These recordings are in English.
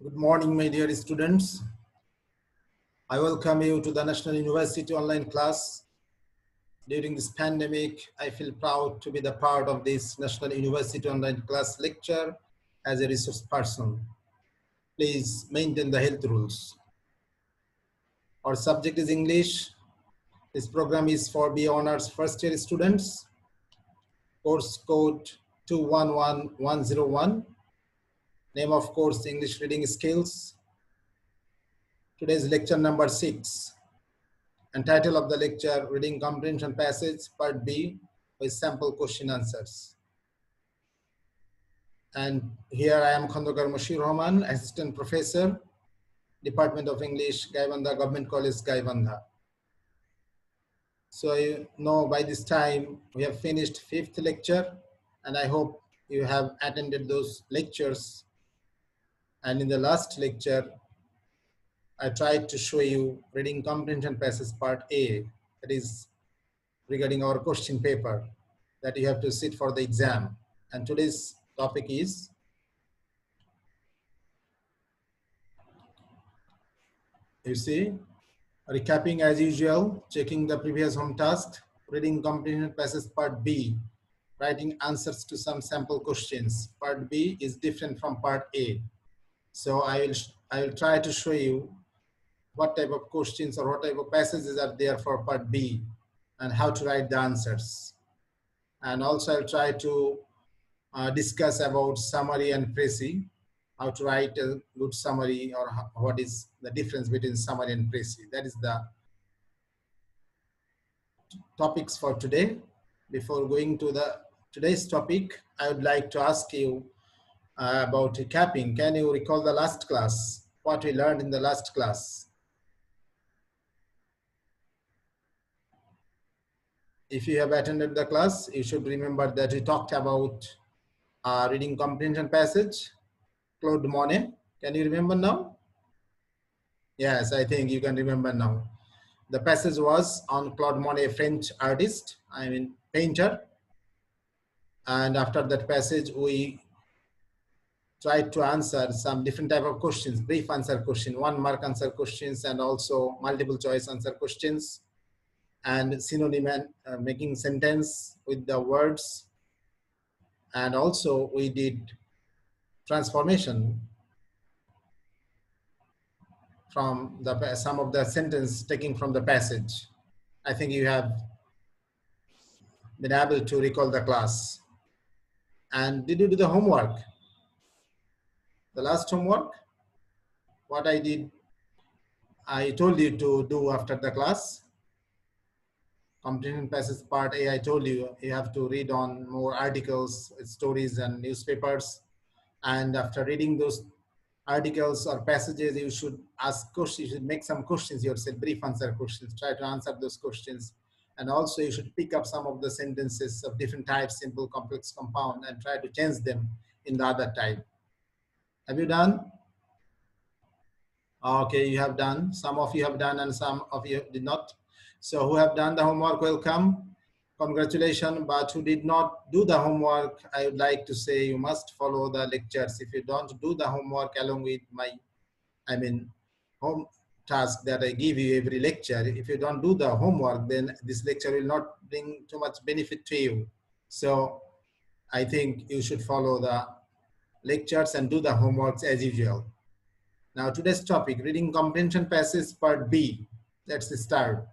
Good morning, my dear students. I welcome you to the National University online class. During this pandemic, I feel proud to be the part of this National University online class lecture as a resource person. Please maintain the health rules. Our subject is English. This program is for B Honors first year students. Course code 211101. Name of course English reading skills. Today's lecture number 6. And title of the lecture, Reading Comprehension Passage, Part B, with sample question answers. And here I am Khandokar Moshir Rahman, Assistant Professor, Department of English, Gaibandha, Government College, Gaibandha. So you know by this time we have finished 5th lecture, and I hope you have attended those lectures. And in the last lecture, I tried to show you Reading Comprehension Passage Part A, that is regarding our question paper that you have to sit for the exam. And today's topic is recapping as usual, checking the previous home task, reading comprehension passage part B, writing answers to some sample questions. Part B is different from part A. So I will try to show you what type of questions or what type of passages are there for part B and how to write the answers. And also I'll try to discuss about summary and précis, how to write a good summary or what is the difference between summary and précis. That is the topics for today. Before going to today's topic, I would like to ask you about recapping. Can you recall the last class? What we learned in the last class? If you have attended the class, you should remember that we talked about reading comprehension passage, Claude Monet. Can you remember now? Yes, I think you can remember now. The passage was on Claude Monet, French artist, painter. And after that passage, we tried to answer some different type of questions, brief answer question, 1 mark answer questions, and also multiple choice answer questions, and synonym and making sentence with the words. And also we did transformation from the some of the sentence taking from the passage. I think you have been able to recall the class. And did you do the homework? The last homework? What I did, I told you to do after the class. Comprehension passage part A, I told you, you have to read on more articles, stories, and newspapers. And after reading those articles or passages, you should ask questions, you should make some questions yourself, brief answer questions, try to answer those questions. And also you should pick up some of the sentences of different types, simple, complex, compound, and try to change them in the other type. Have you done? Okay, you have done. Some of you have done and some of you did not. So who have done the homework, welcome. Congratulations, but who did not do the homework, I would like to say you must follow the lectures. If you don't do the homework along with my, home task that I give you every lecture, if you don't do the homework, then this lecture will not bring too much benefit to you. So I think you should follow the lectures and do the homeworks as usual. Now today's topic, reading comprehension passage part B. Let's start.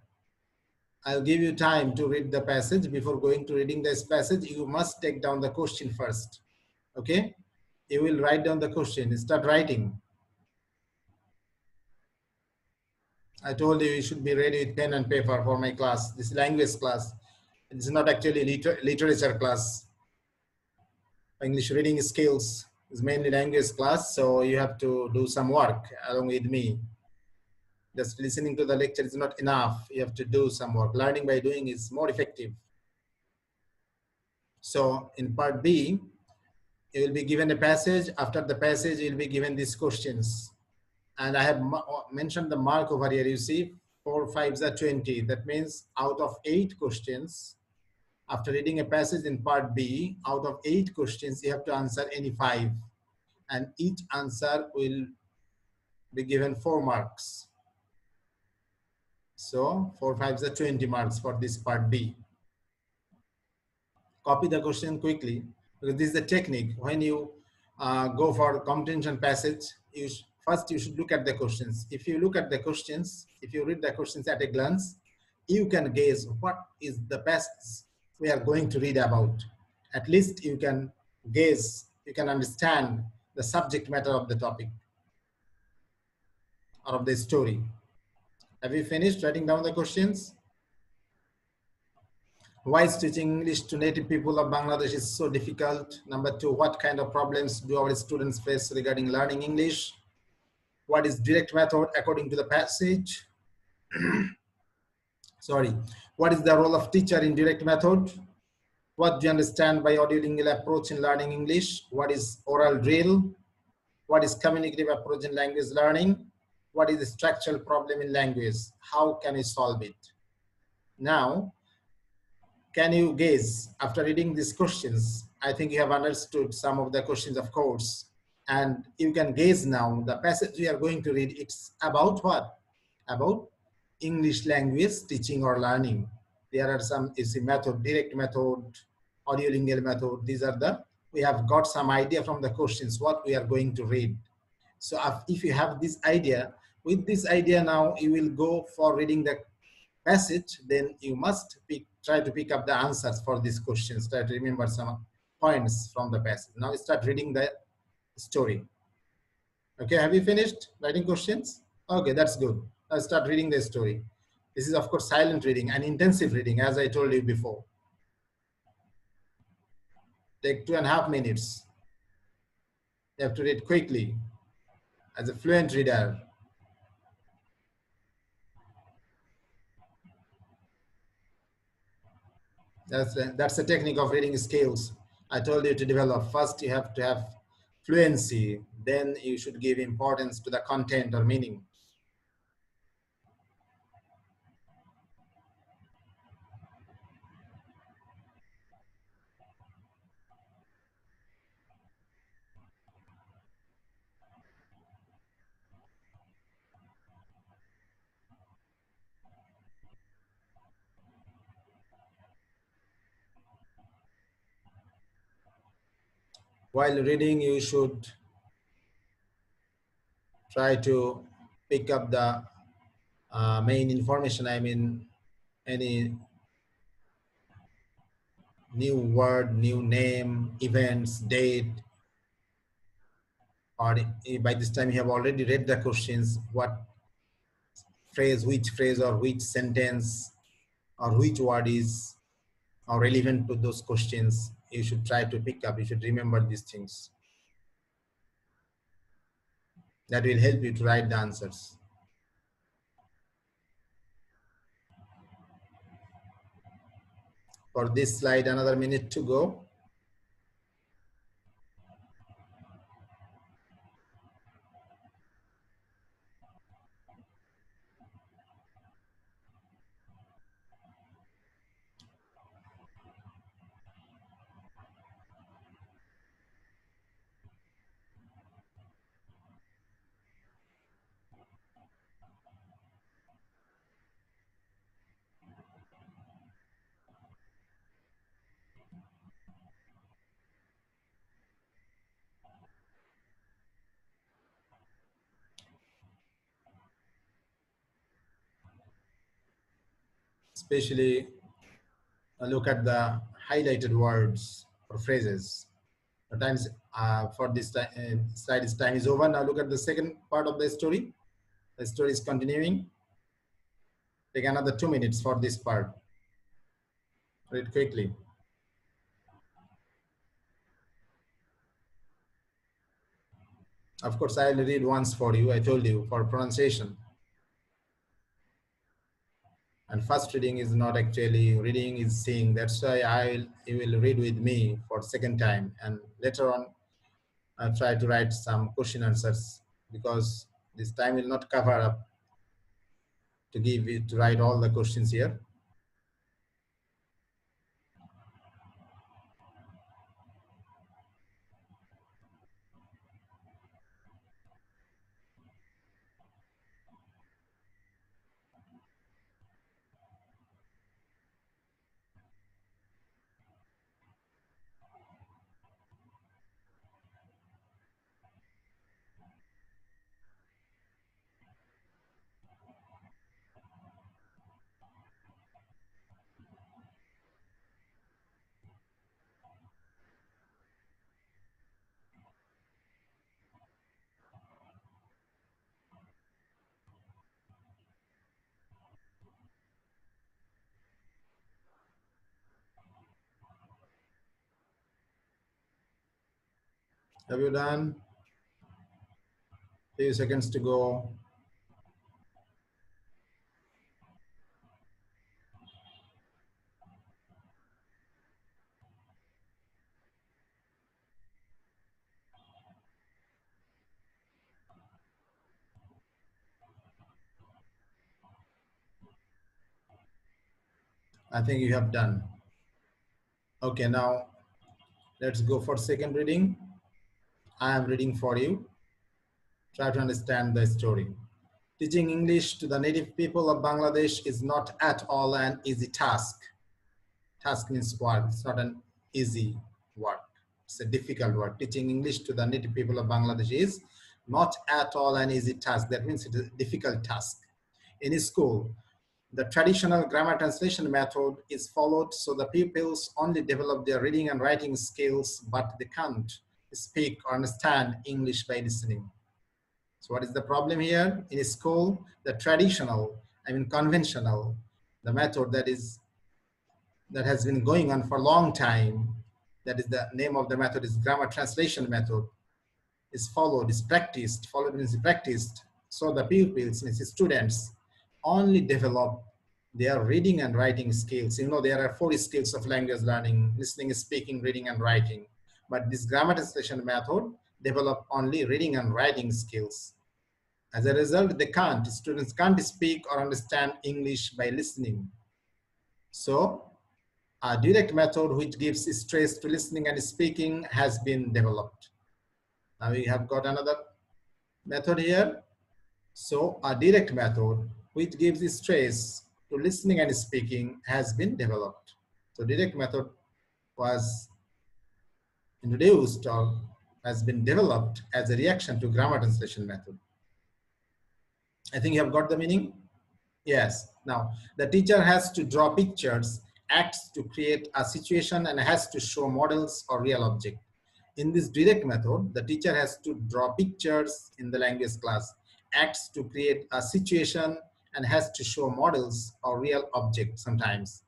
I'll give you time to read the passage. Before going to reading this passage, you must take down the question first. Okay? You will write down the question. Start writing. I told you you should be ready with pen and paper for my class. This is language class. It's not actually literature class. English reading skills is mainly language class, so you have to do some work along with me. Just listening to the lecture is not enough. You have to do some work. Learning by doing is more effective. So in part B, you will be given a passage. After the passage, you will be given these questions. And I have mentioned the mark over here. You see, 4 5s are 20. That means out of 8 questions, after reading a passage in part B, out of 8 questions, you have to answer any 5. And each answer will be given 4 marks. So 4 5s are 20 marks for this part B. Copy the question quickly, because this is the technique. When you go for comprehension passage, first you should look at the questions. If you look at the questions, if you read the questions at a glance, you can guess what is the passage we are going to read about. At least you can guess, you can understand the subject matter of the topic or of the story. Have you finished writing down the questions? Why is teaching English to native people of Bangladesh is so difficult? Number 2, what kind of problems do our students face regarding learning English? What is direct method according to the passage? Sorry. What is the role of teacher in direct method? What do you understand by audiolingual approach in learning English? What is oral drill? What is communicative approach in language learning? What is the structural problem in language? How can we solve it? Now, can you guess, after reading these questions, I think you have understood some of the questions, of course, and you can guess now the passage we are going to read, it's about what? About English language teaching or learning. There are some, is a method, direct method, audiolingual method. These are the, we have got some idea from the questions, what we are going to read. So if you have this idea, with this idea now, you will go for reading the passage, then you must try to pick up the answers for these questions, try to remember some points from the passage. Now start reading the story. Okay, have you finished writing questions? Okay, that's good. I'll start reading the story. This is of course silent reading and intensive reading, as I told you before. Take 2.5 minutes. You have to read quickly as a fluent reader. That's the technique of reading skills I told you to develop. First, you have to have fluency. Then you should give importance to the content or meaning. While reading, you should try to pick up the main information. I mean, any new word, new name, events, date, or by this time you have already read the questions, what phrase, which phrase or which sentence or which word is relevant to those questions. You should try to pick up, you should remember these things. That will help you to write the answers. For this slide, another minute to go. Especially look at the highlighted words or phrases. The times for this slide's time is over. Now look at the second part of the story. The story is continuing. Take another 2 minutes for this part. Read quickly. Of course, I will read once for you. I told you for pronunciation. And first reading is not actually reading, is seeing. That's why you will read with me for second time, and later on I'll try to write some question answers, because this time will not cover up to give you to write all the questions here. Have you done? Few seconds to go. I think you have done. Okay, now let's go for second reading. I am reading for you. Try to understand the story. Teaching English to the native people of Bangladesh is not at all an easy task. Task means work. It's not an easy work. It's a difficult work. Teaching English to the native people of Bangladesh is not at all an easy task. That means it is a difficult task. In school, the traditional grammar translation method is followed, so the pupils only develop their reading and writing skills, but they can't speak or understand English by listening. So what is the problem here? In school, the traditional, conventional, the method that has been going on for a long time, that is the name of the method is grammar translation method, is followed, is practiced, followed means practiced. So the pupils, means students, only develop their reading and writing skills. You know, there are 4 skills of language learning: listening, speaking, reading, and writing. But this grammar translation method develop only reading and writing skills. As a result, students can't speak or understand English by listening. So a direct method which gives stress to listening and speaking has been developed. Now we have got another method here. So a direct method which gives stress to listening and speaking has been developed. So direct method was introduced or has been developed as a reaction to grammar translation method. I think you have got the meaning? Yes. Now, the teacher has to draw pictures, acts to create a situation, and has to show models or real object. In this direct method, the teacher has to draw pictures in the language class, acts to create a situation, and has to show models or real objects sometimes.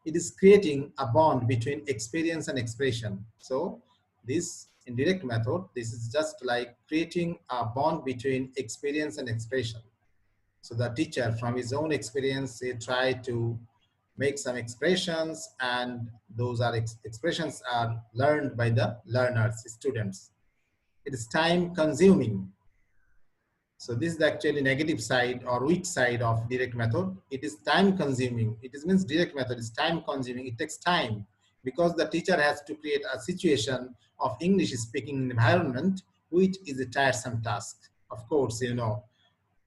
It is creating a bond between experience and expression. So this indirect method, this is just like creating a bond between experience and expression. So the teacher, from his own experience, he tried to make some expressions, and those are expressions are learned by the learners, students. It is time consuming. So this is actually negative side or weak side of direct method. It is time consuming. It is means direct method is time consuming. It takes time because the teacher has to create a situation of English speaking environment, which is a tiresome task. Of course, you know,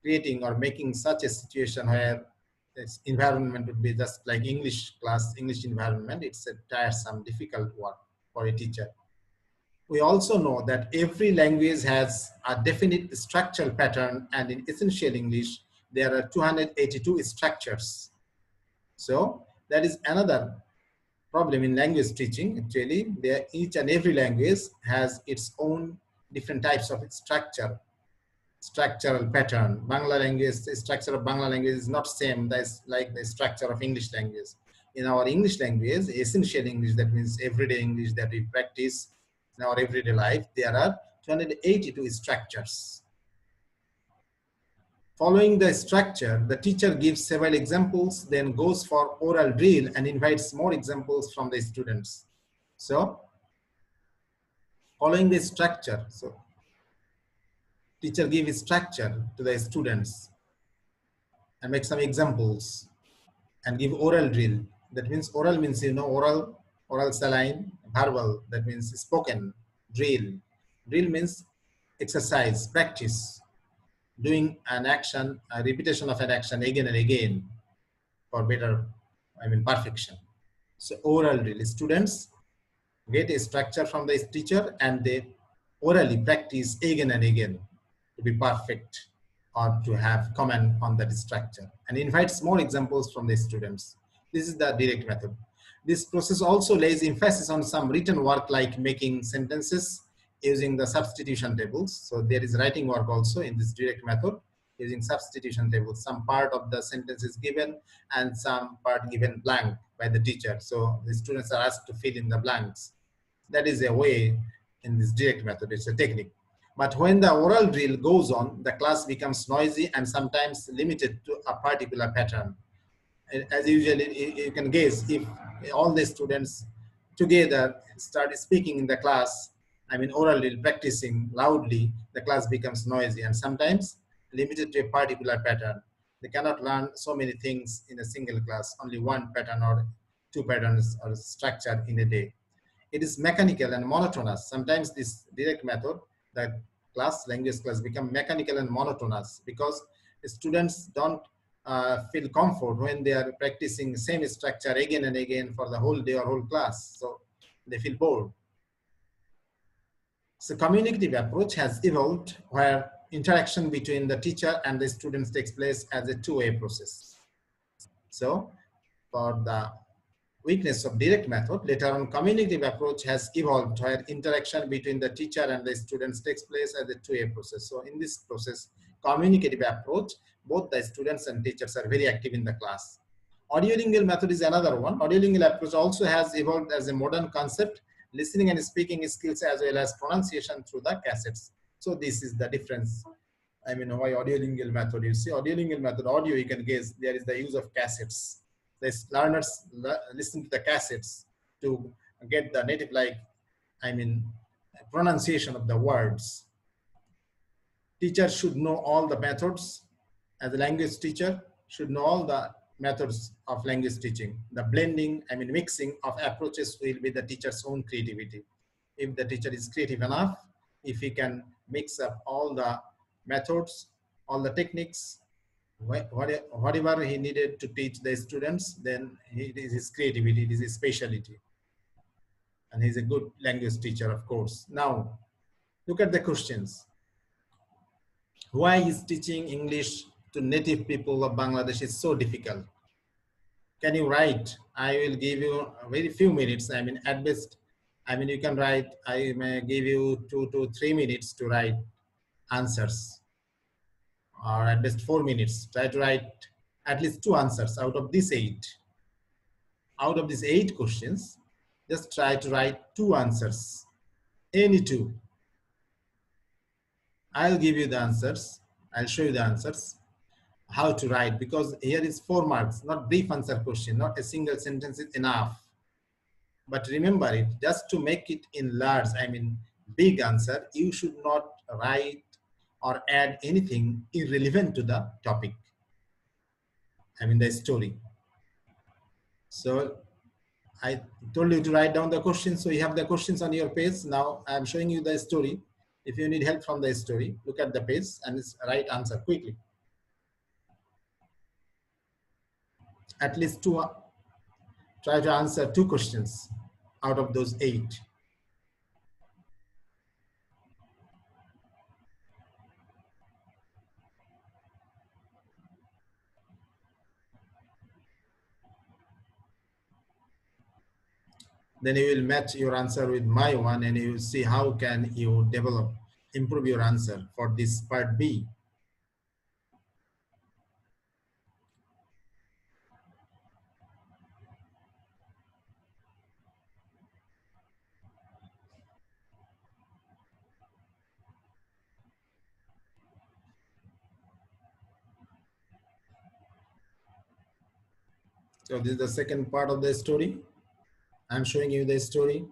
creating or making such a situation where this environment would be just like English class, English environment, it's a tiresome, difficult work for a teacher. We also know that every language has a definite structural pattern, and in essential English, there are 282 structures. So that is another problem in language teaching. Actually, each and every language has its own different types of structural pattern. Bangla language, the structure of Bangla language is not same as like the structure of English language. In our English language, essential English, that means everyday English that we practice in our everyday life, there are 282 structures. Following the structure, the teacher gives several examples, then goes for oral drill and invites more examples from the students. So, following the structure, so teacher gives structure to the students and make some examples and give oral drill. That means oral means, you know, oral saline, verbal, that means spoken, drill. Drill means exercise, practice, doing an action, a repetition of an action again and again for better, perfection. So oral drill, students get a structure from the teacher and they orally practice again and again to be perfect or to have command on that structure, and invites more examples from the students. This is the direct method. This process also lays emphasis on some written work like making sentences using the substitution tables. So there is writing work also in this direct method using substitution tables. Some part of the sentence is given and some part given blank by the teacher. So the students are asked to fill in the blanks. That is a way in this direct method. It's a technique. But when the oral drill goes on, the class becomes noisy and sometimes limited to a particular pattern. As usually, you can guess, if all the students together start speaking in the class, I mean orally practicing loudly, the class becomes noisy and sometimes limited to a particular pattern. They cannot learn so many things in a single class, only one pattern or two patterns or structure in a day. It is mechanical and monotonous. Sometimes this direct method, the language class, become mechanical and monotonous because students don't feel comfort when they are practicing same structure again and again for the whole day or whole class. So they feel bored. So communicative approach has evolved where interaction between the teacher and the students takes place as a two-way process. So for the weakness of direct method, later on communicative approach has evolved where interaction between the teacher and the students takes place as a two-way process. So in this process, communicative approach, both the students and teachers are very active in the class. Audiolingual method is another one. Audiolingual approach also has evolved as a modern concept, listening and speaking skills as well as pronunciation through the cassettes. So this is the difference. I mean, why audiolingual method? You see, audiolingual method, audio, you can guess, there is the use of cassettes. The learners listen to the cassettes to get the native, I mean, pronunciation of the words. Teachers should know all the methods. As a language teacher, should know all the methods of language teaching. The blending, I mean, mixing of approaches will be the teacher's own creativity. If the teacher is creative enough, if he can mix up all the methods, all the techniques, whatever he needed to teach the students, then it is his creativity, it is his specialty. And he's a good language teacher, of course. Now, look at the questions. Why is teaching English to native people of Bangladesh is so difficult? Can you write? I will give you a very few minutes. I mean, at best, I mean, you can write, I may give you 2 to 3 minutes to write answers, or at best 4 minutes. Try to write at least 2 answers out of these 8. Out of these 8 questions, just try to write 2 answers, any 2. I'll give you the answers. I'll show you the answers, how to write, because here is 4 marks, not brief answer question, not a single sentence is enough. But remember it, just to make it in large, I mean big answer, you should not write or add anything irrelevant to the topic, I mean the story. So I told you to write down the questions, so you have the questions on your page. Now I'm showing you the story. If you need help from the story, look at the page and write answer quickly. At least 2, try to answer 2 questions out of those 8. Then you will match your answer with my one and you will see how can you develop, improve your answer for this part B. So this is the second part of the story. I'm showing you the story.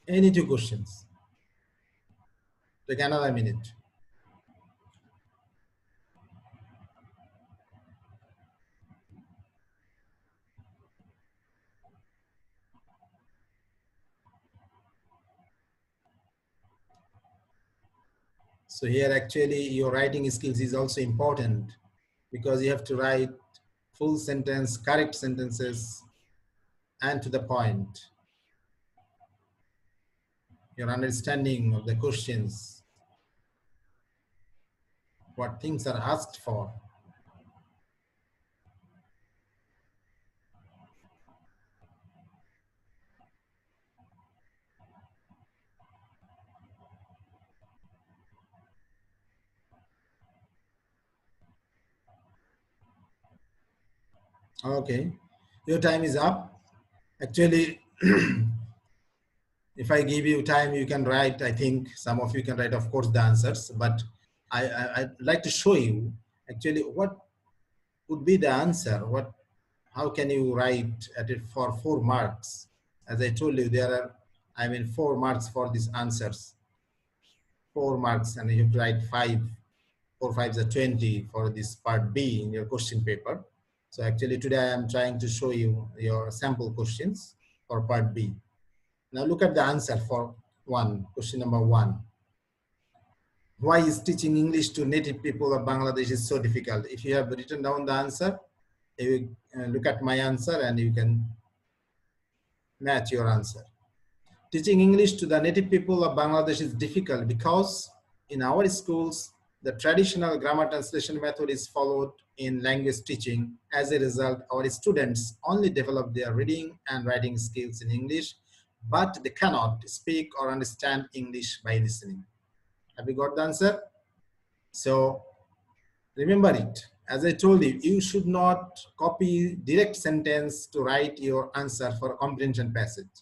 Any 2 questions. Take another minute. So here actually your writing skills is also important because you have to write full sentence, correct sentences, and to the point. Your understanding of the questions, what things are asked for. Okay. Your time is up. Actually, if I give you time, you can write. I think some of you can write, of course, the answers. But I'd like to show you actually what would be the answer. How can you write at it for 4 marks? As I told you, there are, 4 marks for these answers. 4 marks, and you have to write 5. 4 5s are 20 for this part B in your question paper. So actually today I am trying to show you your sample questions for part B. Now look at the answer for question number 1. Why is teaching English to native people of Bangladesh is so difficult? If you have written down the answer, you look at my answer and you can match your answer. Teaching English to the native people of Bangladesh is difficult because in our schools, the traditional grammar translation method is followed in language teaching. As a result, our students only develop their reading and writing skills in English, but they cannot speak or understand English by listening. Have you got the answer? So remember it. As I told you, you should not copy direct sentence to write your answer for comprehension passage.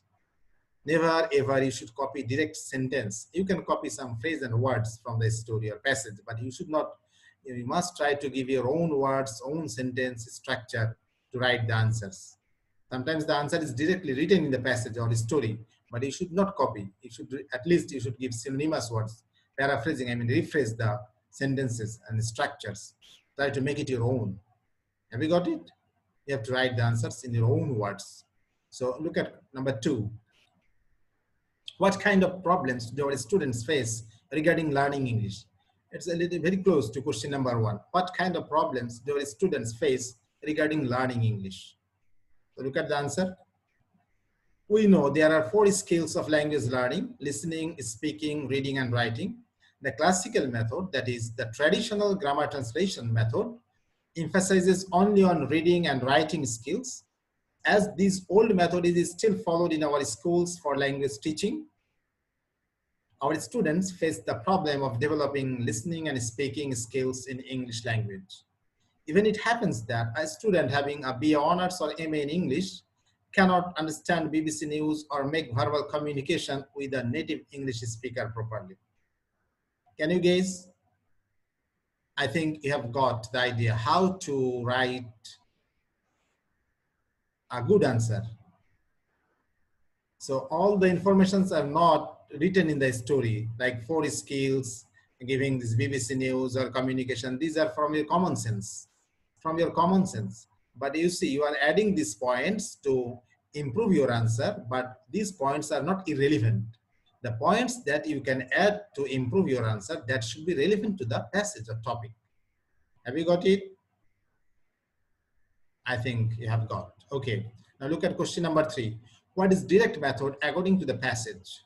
Never ever you should copy direct sentence. You can copy some phrase and words from the story or passage, but you should not, you must try to give your own words, own sentence structure to write the answers. Sometimes the answer is directly written in the passage or the story, but you should not copy. You should, at least you should give synonymous words, paraphrasing, rephrase the sentences and the structures. Try to make it your own. Have you got it? You have to write the answers in your own words. So look at number 2. What kind of problems do our students face regarding learning English? It's a little very close to question number 1. What kind of problems do our students face regarding learning English? So look at the answer. We know there are 4 skills of language learning: listening, speaking, reading, and writing. The classical method, that is the traditional grammar translation method, emphasizes only on reading and writing skills. As this old method is still followed in our schools for language teaching, our students face the problem of developing listening and speaking skills in English language. Even it happens that a student having a BA Honors or MA in English cannot understand BBC News or make verbal communication with a native English speaker properly. Can you guess? I think you have got the idea how to write a good answer. So all the informations are not written in the story, like 4 skills, giving this BBC News or communication. These are from your common sense, But you see, you are adding these points to improve your answer, but these points are not irrelevant. The points that you can add to improve your answer, that should be relevant to the passage or topic. Have you got it? I think you have got. Okay. Now look at question number 3. What is direct method according to the passage?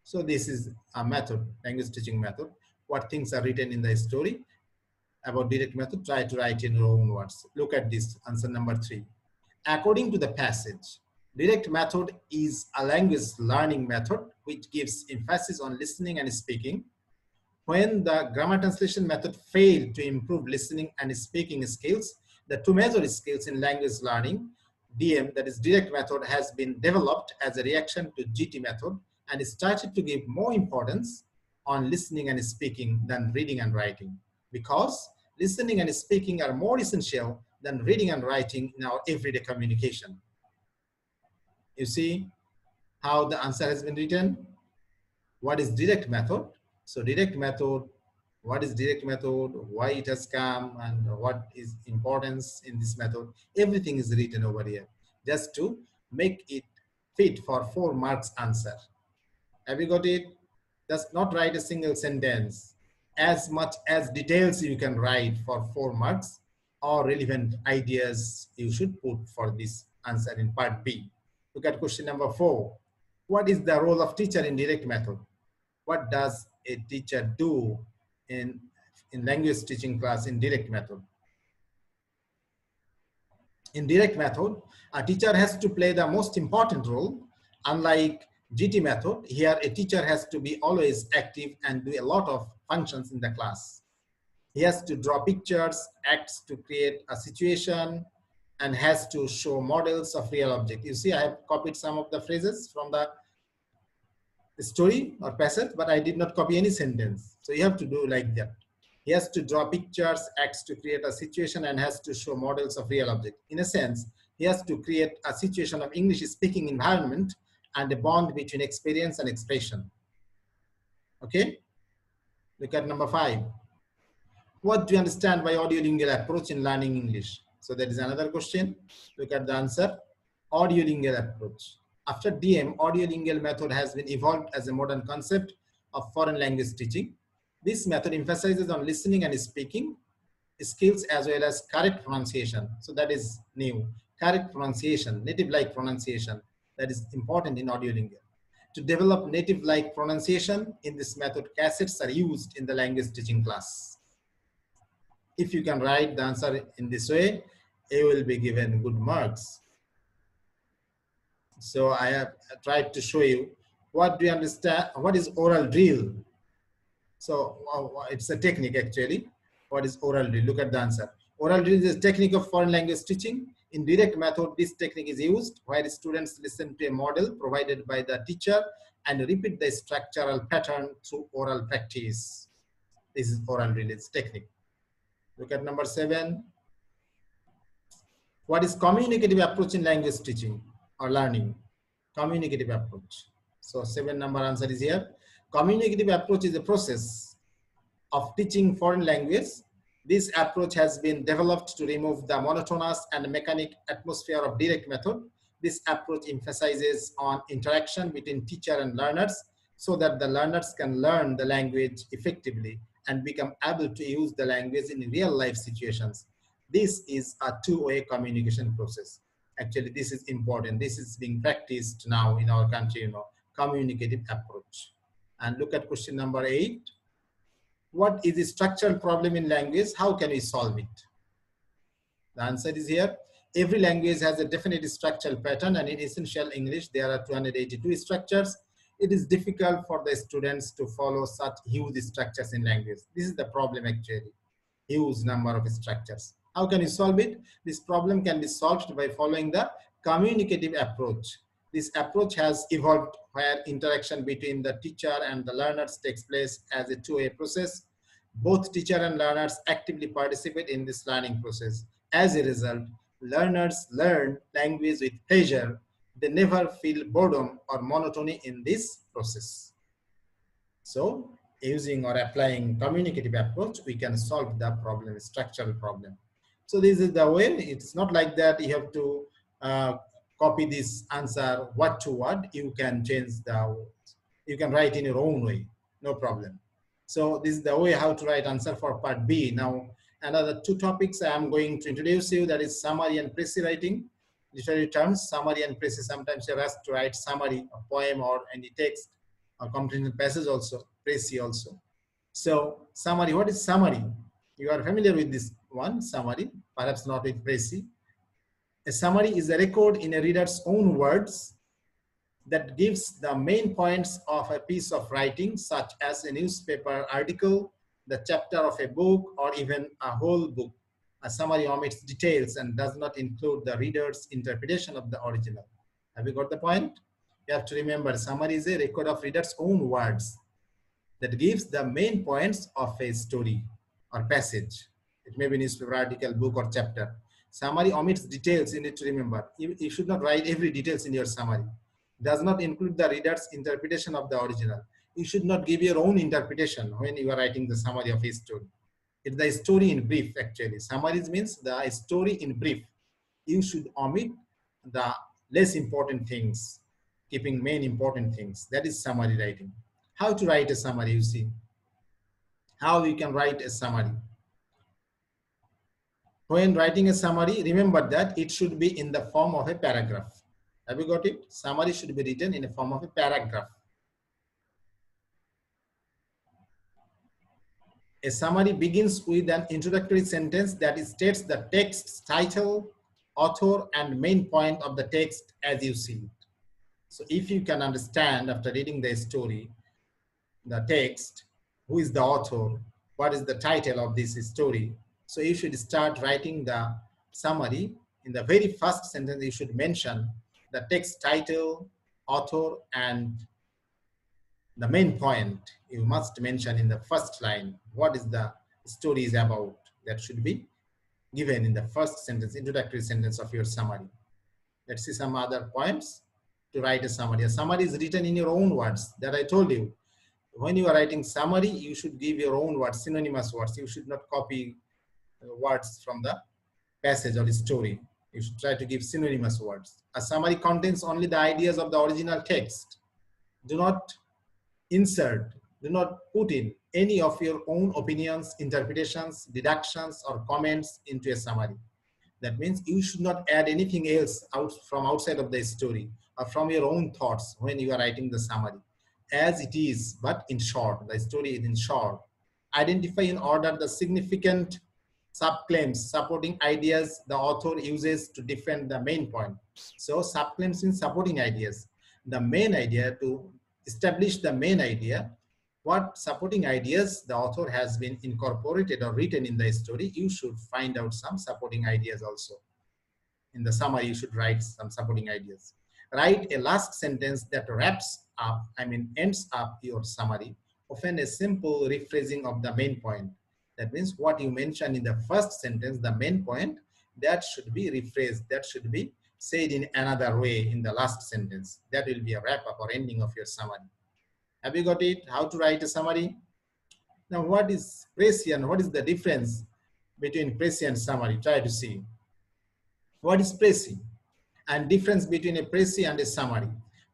So this is a method, language teaching method. What things are written in the story about direct method, try to write in your own words. Look at this, answer number 3. According to the passage, direct method is a language learning method which gives emphasis on listening and speaking. When the grammar translation method failed to improve listening and speaking skills, the 2 major skills in language learning, DM, that is direct method, has been developed as a reaction to GT method and started to give more importance on listening and speaking than reading and writing, because listening and speaking are more essential than reading and writing in our everyday communication. You see how the answer has been written? What is direct method? So direct method, what is direct method, why it has come, and what is importance in this method? Everything is written over here just to make it fit for 4 marks answer. Have you got it? Just not write a single sentence. As much as details you can write for 4 marks or relevant ideas you should put for this answer in part B. Look at question number 4. What is the role of teacher in direct method? What does a teacher do in language teaching class in direct method? In direct method, a teacher has to play the most important role. Unlike GT method, here a teacher has to be always active and do a lot of functions in the class. He has to draw pictures, acts to create a situation, and has to show models of real object. You see, I have copied some of the phrases from the story or passage, but I did not copy any sentence. So you have to do like that. He has to draw pictures, acts to create a situation, and has to show models of real object. In a sense, he has to create a situation of English speaking environment and a bond between experience and expression. Okay? Look at number 5. What do you understand by audiolingual approach in learning English? So that is another question. Look at the answer. Audiolingual approach. After DM, audiolingual method has been evolved as a modern concept of foreign language teaching. This method emphasizes on listening and speaking skills as well as correct pronunciation. So that is new. Correct pronunciation, native-like pronunciation. That is important in audiolingual. To develop native-like pronunciation in this method, cassettes are used in the language teaching class. If you can write the answer in this way, you will be given good marks. So I have tried to show you what do you understand, what is oral drill. So it's a technique actually. What is oral drill? Look at the answer. Oral drill is a technique of foreign language teaching. In direct method, this technique is used where students listen to a model provided by the teacher and repeat the structural pattern through oral practice. This is oral drill, it's technique. Look at number 7. What is communicative approach in language teaching or learning? Communicative approach. So 7 number answer is here. Communicative approach is a process of teaching foreign language. This approach has been developed to remove the monotonous and mechanic atmosphere of direct method. This approach emphasizes on interaction between teacher and learners so that the learners can learn the language effectively and become able to use the language in real life situations. This is a two-way communication process. Actually, this is important. This is being practiced now in our country, communicative approach. And look at question number 8. What is the structural problem in language? How can we solve it? The answer is here. Every language has a definite structural pattern, and in essential English, there are 282 structures. It is difficult for the students to follow such huge structures in language. This is the problem actually, huge number of structures. How can you solve it? This problem can be solved by following the communicative approach. This approach has evolved where interaction between the teacher and the learners takes place as a two-way process. Both teacher and learners actively participate in this learning process. As a result, learners learn language with pleasure. They never feel boredom or monotony in this process. So, using or applying communicative approach, we can solve the problem, structural problem. So this is the way. It's not like that you have to copy this answer word to word. You can change you can write in your own way, no problem. So this is the way how to write answer for part B. Now, another 2 topics I am going to introduce you, that is summary and précis writing. Literary terms, summary and précis. Sometimes you're asked to write summary, a poem or any text, or comprehensive passage also, précis also. So summary, what is summary? You are familiar with this one, summary, perhaps not with précis. A summary is a record in a reader's own words that gives the main points of a piece of writing, such as a newspaper article, the chapter of a book, or even a whole book. A summary omits details and does not include the reader's interpretation of the original. Have you got the point? You have to remember, summary is a record of reader's own words that gives the main points of a story or passage. It may be newspaper article, book, or chapter. Summary omits details, you need to remember. You should not write every details in your summary. Does not include the reader's interpretation of the original. You should not give your own interpretation when you are writing the summary of a story. It's the story in brief actually. Summaries means the story in brief. You should omit the less important things, keeping main important things. That is summary writing. How to write a summary, you see. How you can write a summary. When writing a summary, remember that it should be in the form of a paragraph. Have you got it? Summary should be written in the form of a paragraph. A summary begins with an introductory sentence that states the text's title, author, and main point of the text as you see it. So if you can understand after reading the story, the text, who is the author, what is the title of this story, so you should start writing the summary in the very first sentence, you should mention the text title, author, and the main point. You must mention in the first line what is the story is about. That should be given in the first sentence, introductory sentence of your summary. Let's see some other points to write a summary. A summary is written in your own words that I told you. When you are writing summary, you should give your own words, synonymous words. You should not copy words from the passage or the story. You should try to give synonymous words. A summary contains only the ideas of the original text. Do not insert, do not put in any of your own opinions, interpretations, deductions, or comments into a summary. That means you should not add anything else out from outside of the story or from your own thoughts when you are writing the summary. As it is, but in short, the story is in short. Identify in order the significant subclaims supporting ideas the author uses to defend the main point. So subclaims in supporting ideas. The main idea, to establish the main idea, what supporting ideas the author has been incorporated or written in the story, you should find out some supporting ideas also. In the summary, you should write some supporting ideas. Write a last sentence that wraps up, ends up your summary, often a simple rephrasing of the main point. That means what you mentioned in the first sentence, the main point, that should be rephrased, that should be said in another way in the last sentence. That will be a wrap up or ending of your summary. Have you got it? How to write a summary? Now, what is précis and what is the difference between précis and summary? Try to see. What is précis? And difference between a précis and a summary.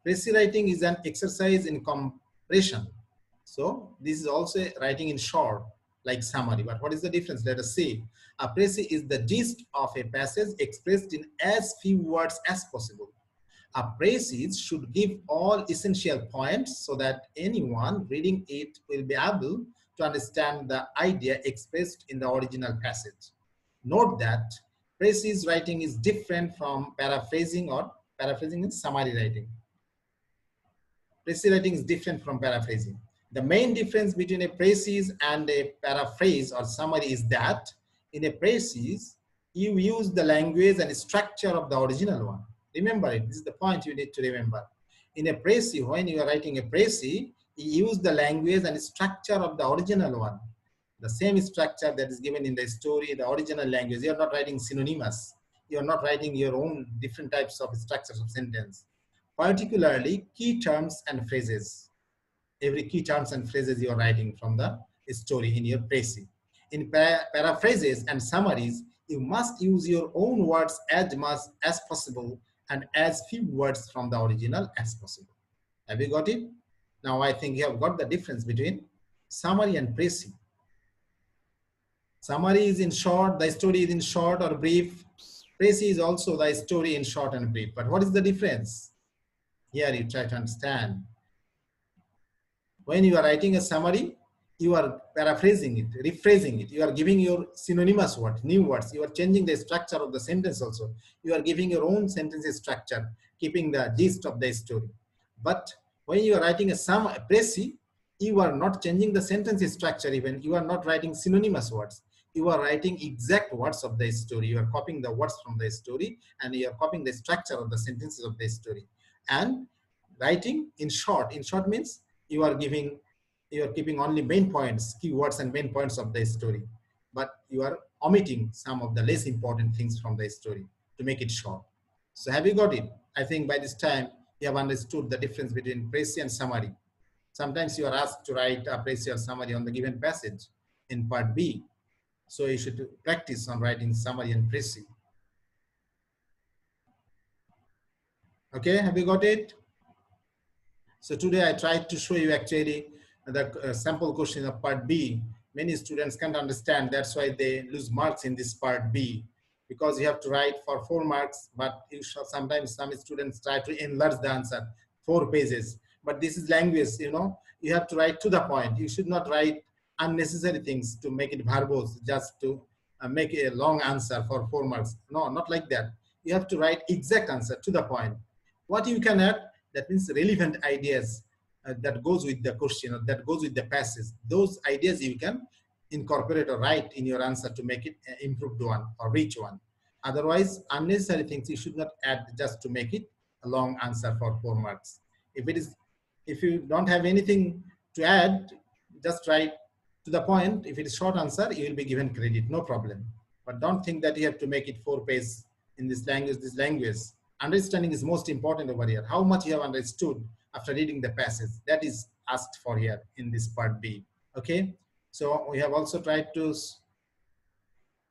Précis writing is an exercise in compression. So this is also writing in short, like summary. But what is the difference? Let us see. A précis is the gist of a passage expressed in as few words as possible. A précis should give all essential points so that anyone reading it will be able to understand the idea expressed in the original passage. Note that précis writing is different from paraphrasing, or paraphrasing is summary writing. Précis writing is different from paraphrasing. The main difference between a précis and a paraphrase or summary is that in a précis, you use the language and structure of the original one. Remember it, this is the point you need to remember. In a précis, when you are writing a précis, you use the language and structure of the original one. The same structure that is given in the story, the original language. You are not writing synonymous. You are not writing your own different types of structures of sentence. Particularly key terms and phrases. Every key terms and phrases you are writing from the story in your précis. In paraphrases and summaries, you must use your own words as much as possible and as few words from the original as possible. Have you got it? Now I think you have got the difference between summary and précis. Summary is in short, the story is in short or brief. Précis is also the story in short and brief. But what is the difference? Here you try to understand. When you are writing a summary, you are paraphrasing it, rephrasing it. You are giving your synonymous words, new words. You are changing the structure of the sentence also. You are giving your own sentence structure, keeping the gist of the story. But when you are writing a précis, you are not changing the sentence structure even. You are not writing synonymous words. You are writing exact words of the story. You are copying the words from the story and you are copying the structure of the sentences of the story. And writing in short means you are keeping only main points, keywords and main points of the story. But you are omitting some of the less important things from the story to make it short. So have you got it? I think by this time you have understood the difference between précis and summary. Sometimes you are asked to write a précis or summary on the given passage in part B. So you should practice on writing summary and précis. Okay, have you got it? So today I tried to show you actually the sample question of part B. Many students can't understand, that's why they lose marks in this part B, because you have to write for 4 marks, but you should, sometimes some students try to enlarge the answer, 4 pages. But this is language, you know, you have to write to the point. You should not write unnecessary things to make it verbose, just to make a long answer for 4 marks. No, not like that. You have to write exact answer to the point. What you can add, that means relevant ideas that goes with the question, or that goes with the passage. Those ideas you can incorporate or write in your answer to make it improved one or rich one. Otherwise, unnecessary things you should not add just to make it a long answer for 4 marks. If you don't have anything to add, just write to the point. If it is short answer, you will be given credit, no problem. But don't think that you have to make it 4 pages in this language. Understanding is most important over here. How much you have understood after reading the passage, that is asked for here in this part B. Okay, so we have also tried to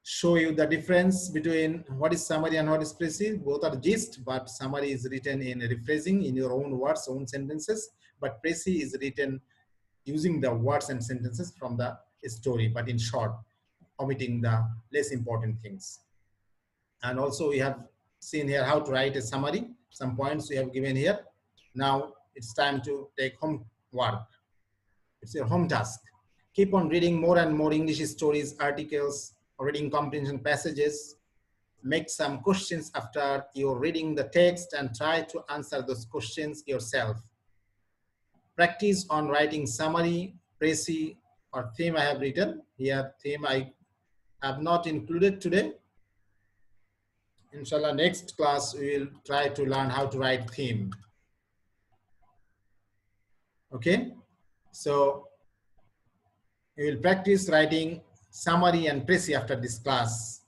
show you the difference between what is summary and what is précis. Both are gist, but summary is written in rephrasing in your own words, own sentences, but précis is written using the words and sentences from the story, but in short, omitting the less important things. And also we have seen here how to write a summary. Some points we have given here. Now it's time to take homework. It's your home task. Keep on reading more and more English stories, articles, or reading comprehension passages. Make some questions after you're reading the text and try to answer those questions yourself. Practice on writing summary, précis, or theme. I have written here. Theme I have not included today. Inshallah, next class we will try to learn how to write theme. Okay, so you will practice writing summary and précis after this class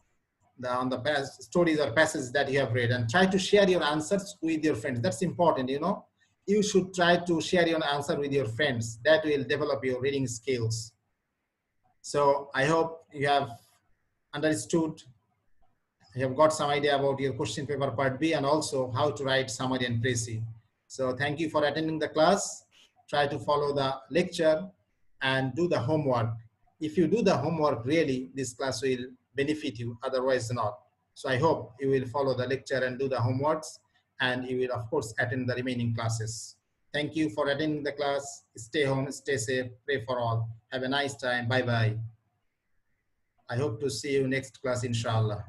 on the stories or passages that you have read, and try to share your answers with your friends. That's important, you know. You should try to share your answer with your friends. That will develop your reading skills. So I hope you have understood. You have got some idea about your question paper part B and also how to write summary and précis. So thank you for attending the class. Try to follow the lecture and do the homework. If you do the homework, really, this class will benefit you, otherwise not. So I hope you will follow the lecture and do the homeworks, and you will, of course, attend the remaining classes. Thank you for attending the class. Stay home, stay safe, pray for all. Have a nice time. Bye-bye. I hope to see you next class, inshallah.